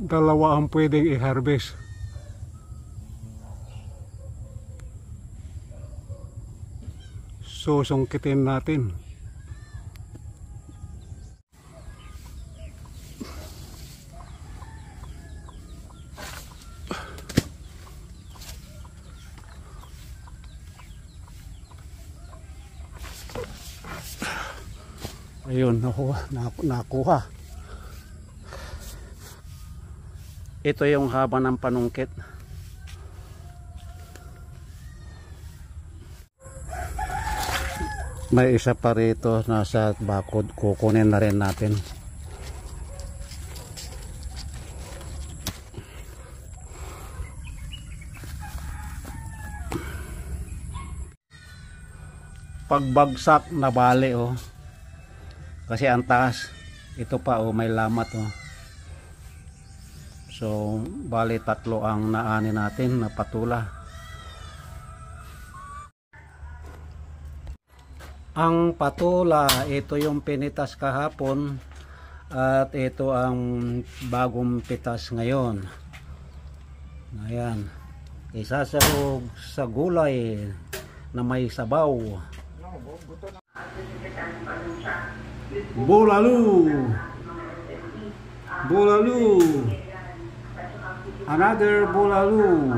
Dalawa ang pwedeng i-harvest. So sungkitin natin. Ayun, nakuha. Ito yung haba ng panungkit. May isa pa rito nasa bakod, kukunin na rin natin. Pagbagsak na bali oh. Kasi ang taas, ito pa oh, may lamat oh. So bali 3 ang naani natin na patula. Ang patula, ito yung pinitas kahapon at ito ang bagong pitas ngayon. Ayan, isasahog sa gulay na may sabaw. Bulalo, bulalo, another bulalo.